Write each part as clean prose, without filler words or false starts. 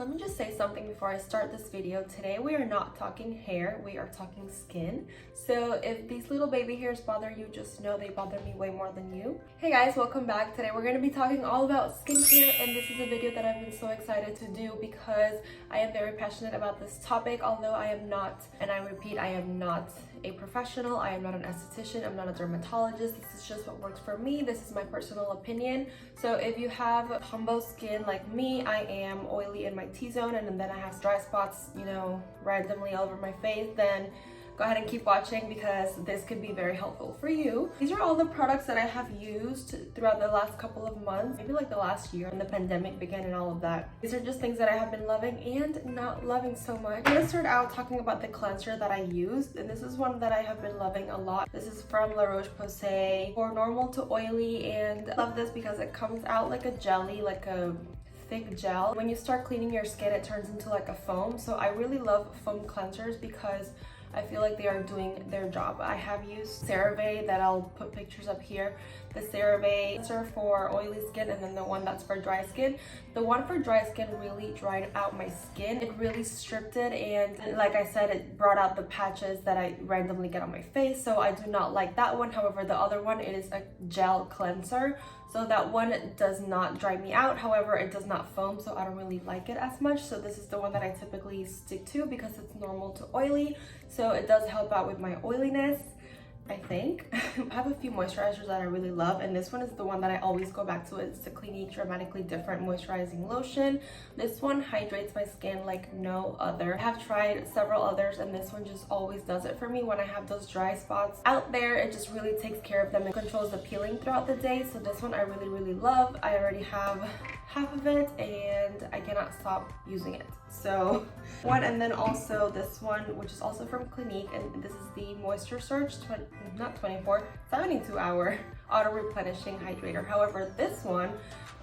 Let me just say something before I start this video. Today we are not talking hair, we are talking skin. So if these little baby hairs bother you, just know they bother me way more than you. Hey guys, welcome back. Today we're going to be talking all about skincare, and this is a video that I've been so excited to do because I am very passionate about this topic. Although I am not, and I repeat, I am not a professional, I am not an esthetician, I'm not a dermatologist. This is just what works for me. This is my personal opinion. So if you have combo skin like me, I am oily in my T-zone and then I have dry spots, you know, randomly all over my face, then go ahead and keep watching because this could be very helpful for you. These are all the products that I have used throughout the last couple of months, maybe like the last year when the pandemic began and all of that. These are just things that I have been loving and not loving so much. I'm gonna start out talking about the cleanser that I used, and this is one that I have been loving a lot. This is from La Roche-Posay for normal to oily, and I love this because it comes out like a jelly, like a thick gel. When you start cleaning your skin, it turns into like a foam. So I really love foam cleansers because I feel like they are doing their job. I have used Cerave that I'll put pictures up here. The Cerave cleanser for oily skin, and then the one that's for dry skin. The one for dry skin really dried out my skin. It really stripped it, and like I said, it brought out the patches that I randomly get on my face. So I do not like that one. However, the other one, it is a gel cleanser. So that one does not dry me out. However, it does not foam, so I don't really like it as much. So this is the one that I typically stick to because it's normal to oily. So it does help out with my oiliness, I think. I have a few moisturizers that I really love, and this one is the one that I always go back to. It's the Clinique Dramatically Different Moisturizing Lotion. This one hydrates my skin like no other. I have tried several others, and this one just always does it for me when I have those dry spots out there. It just really takes care of them. It controls the peeling throughout the day, so this one I really love. I already have half of it and I cannot stop using it. So one, and then also this one, which is also from Clinique, and this is the Moisture Surge 72-hour auto replenishing hydrator. However, this one,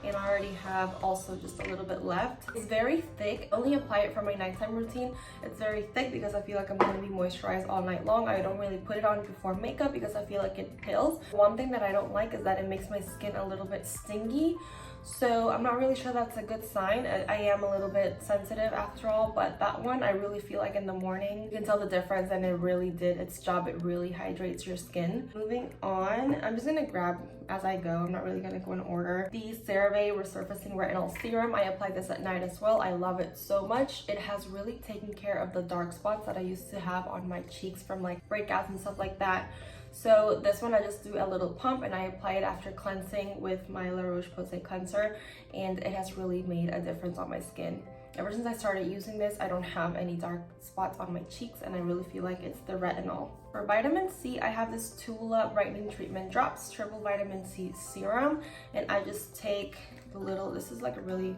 and I already have also just a little bit left, it's very thick. I only apply it for my nighttime routine. It's very thick because I feel like I'm going to be moisturized all night long. I don't really put it on before makeup because I feel like it pills. One thing that I don't like is that it makes my skin a little bit stingy. So I'm not really sure that's a good sign. I am a little bit sensitive after all, but that one I really feel like in the morning you can tell the difference, and it really did its job. It really hydrates your skin. Moving on, I'm just gonna grab as I go. I'm not really gonna go in order. The Cerave Resurfacing Retinol Serum. I applied this at night as well. I love it so much. It has really taken care of the dark spots that I used to have on my cheeks from like breakouts and stuff like that. So this one I just do a little pump and I apply it after cleansing with my La Roche-Posay cleanser, and it has really made a difference on my skin. Ever since I started using this, I don't have any dark spots on my cheeks, and I really feel like it's the retinol. For vitamin C, I have this Tula Brightening Treatment Drops Triple Vitamin C Serum, and I just take the little, this is like a really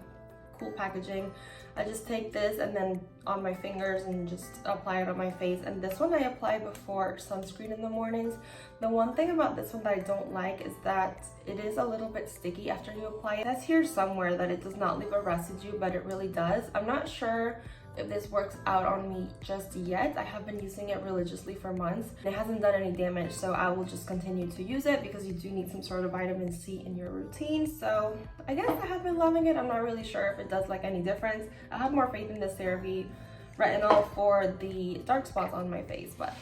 cool packaging. I just take this and then on my fingers and just apply it on my face. And this one I apply before sunscreen in the mornings. The one thing about this one that I don't like is that it is a little bit sticky after you apply it. That's here somewhere that it does not leave a residue, but it really does. I'm not sure if this works out on me just yet. I have been using it religiously for months. It hasn't done any damage, so I will just continue to use it because you do need some sort of vitamin C in your routine. So I guess I have been loving it. I'm not really sure if it does like any difference. I have more faith in the Cerave retinol for the dark spots on my face, but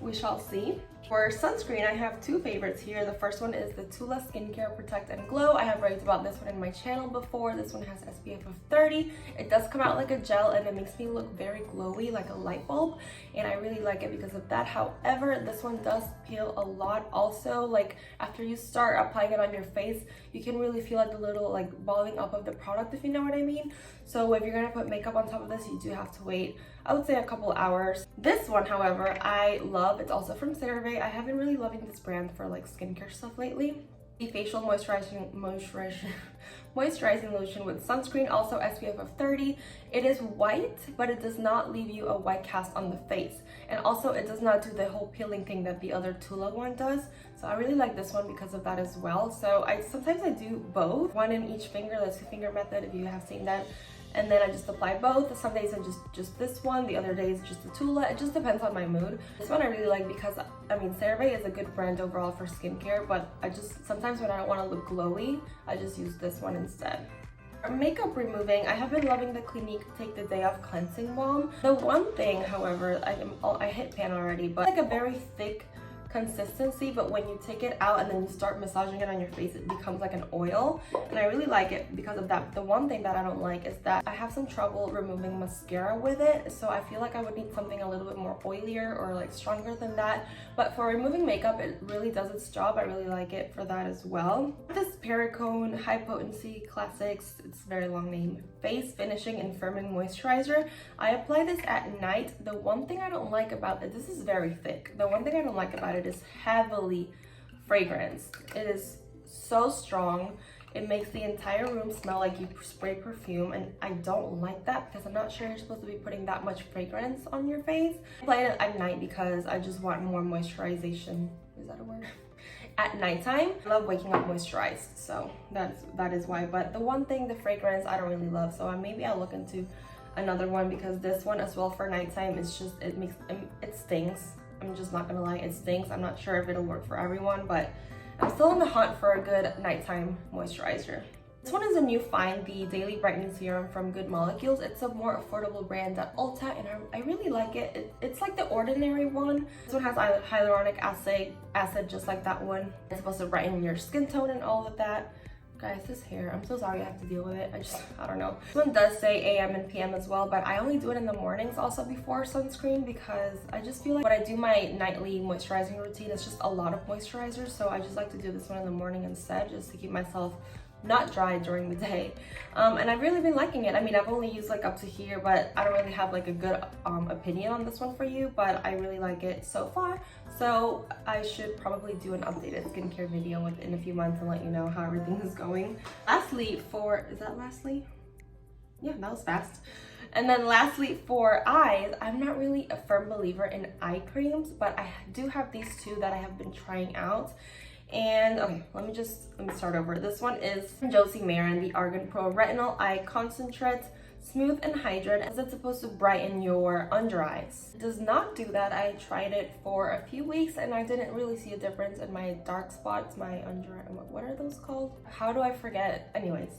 we shall see. For sunscreen, I have two favorites here. The first one is the Tula Skincare Protect and Glow. I have raved about this one in my channel before. This one has SPF of 30. It does come out like a gel and it makes me look very glowy, like a light bulb, and I really like it because of that. However, this one does peel a lot also. Like after you start applying it on your face, you can really feel like the little like balling up of the product, if you know what I mean. So if you're gonna put makeup on top of this, you do have to wait, I would say, a couple hours. This one, however, I love. It's also from Cerave. I have been really loving this brand for like skincare stuff lately. The facial moisturizing lotion with sunscreen, also SPF of 30. It is white, but it does not leave you a white cast on the face, and also it does not do the whole peeling thing that the other Tula one does. So I really like this one because of that as well. So sometimes I do both, one in each finger, the 2-finger method if you have seen that. And then I just apply both. Some days I just this one, the other days just the Tula. It just depends on my mood. This one I really like because, I mean, Cerave is a good brand overall for skincare, but I just, sometimes when I don't want to look glowy, I just use this one instead. Makeup removing, I have been loving the Clinique Take the Day Off Cleansing Balm. The one thing, however, I hit pan already, but like a very thick consistency, but when you take it out and then you start massaging it on your face, it becomes like an oil, and I really like it because of that. The one thing that I don't like is that I have some trouble removing mascara with it, so I feel like I would need something a little bit more oilier or like stronger than that. But for removing makeup, it really does its job. I really like it for that as well. This Perricone High Potency Classics, it's a very long name, Face Finishing and Firming Moisturizer. I apply this at night. The one thing I don't like about it, this is very thick. The one thing I don't like about it is heavily fragranced. It is so strong. It makes the entire room smell like you spray perfume, and I don't like that because I'm not sure you're supposed to be putting that much fragrance on your face. I apply it at night because I just want more moisturization. Is that a word? At nighttime. I love waking up moisturized, so that is why. But the one thing, the fragrance, I don't really love, so maybe I'll look into another one, because this one as well for nighttime, it's just, it stinks. I'm just not gonna lie, it stinks. I'm not sure if it'll work for everyone, but I'm still on the hunt for a good nighttime moisturizer. This one is a new find, the Daily Brightening Serum from Good Molecules. It's a more affordable brand at Ulta, and I really like it. It's like the ordinary one. This one has hyaluronic acid just like that one. It's supposed to brighten your skin tone and all of that. Guys, this hair, I'm so sorry I have to deal with it. I don't know. This one does say AM and PM as well, but I only do it in the mornings also before sunscreen, because I just feel like when I do my nightly moisturizing routine, it's just a lot of moisturizer. So I just like to do this one in the morning instead, just to keep myself not dry during the day. And I've really been liking it. I mean, I've only used like up to here, but I don't really have like a good opinion on this one for you, but I really like it so far. So I should probably do an updated skincare video in a few months and let you know how everything is going. Lastly, is that lastly? Yeah, that was fast. And then lastly, for eyes, I'm not really a firm believer in eye creams, but I do have these two that I have been trying out. And okay, let me start over. This one is from Josie Maran, the Argan Pro Retinol Eye Concentrate, smooth and hydrate, as it's supposed to brighten your under eyes. It does not do that. I tried it for a few weeks and I didn't really see a difference in my dark spots, my under, what are those called? How do I forget? Anyways.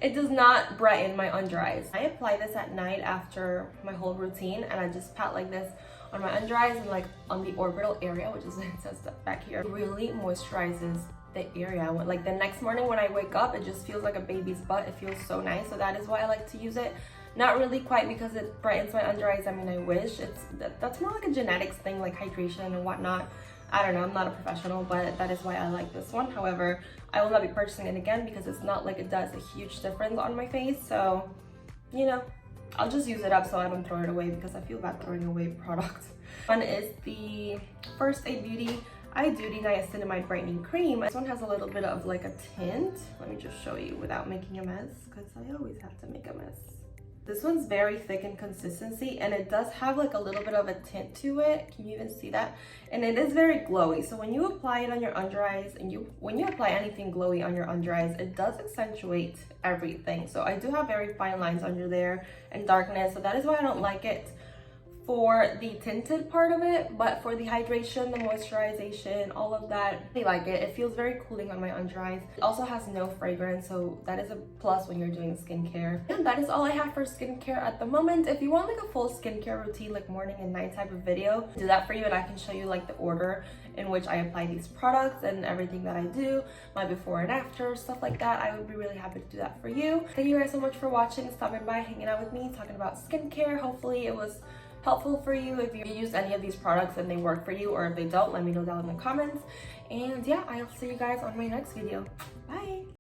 It does not brighten my under eyes. I apply this at night after my whole routine, and I just pat like this on my under eyes and like on the orbital area, which is, it says back here. It really moisturizes the area. Like the next morning when I wake up, it just feels like a baby's butt. It feels so nice. So that is why I like to use it. Not really quite because it brightens my under eyes. I mean, I wish. That's more like a genetics thing, like hydration and whatnot. I don't know, I'm not a professional, but that is why I like this one. However, I will not be purchasing it again because it's not like it does a huge difference on my face. So, you know, I'll just use it up so I don't throw it away, because I feel bad throwing away products. One is the First Aid Beauty Eye Duty Niacinamide Brightening Cream. This one has a little bit of like a tint. Let me just show you without making a mess, because I always have to make a mess. This one's very thick in consistency, and it does have like a little bit of a tint to it. Can you even see that? And it is very glowy. So when you apply it on your under eyes, and when you apply anything glowy on your under eyes, it does accentuate everything. So I do have very fine lines under there and darkness. So that is why I don't like it for the tinted part of it, but for the hydration, the moisturization, all of that, I like it. It feels very cooling on my under eyes. It also has no fragrance, so that is a plus when you're doing skincare. And that is all I have for skincare at the moment. If you want like a full skincare routine, like morning and night type of video, do that for you, and I can show you like the order in which I apply these products and everything that I do, my before and after, stuff like that. I would be really happy to do that for you. Thank you guys so much for watching, stopping by, hanging out with me, talking about skincare. Hopefully it was helpful for you. If you use any of these products and they work for you, or if they don't, let me know down in the comments. And yeah, I'll see you guys on my next video. Bye.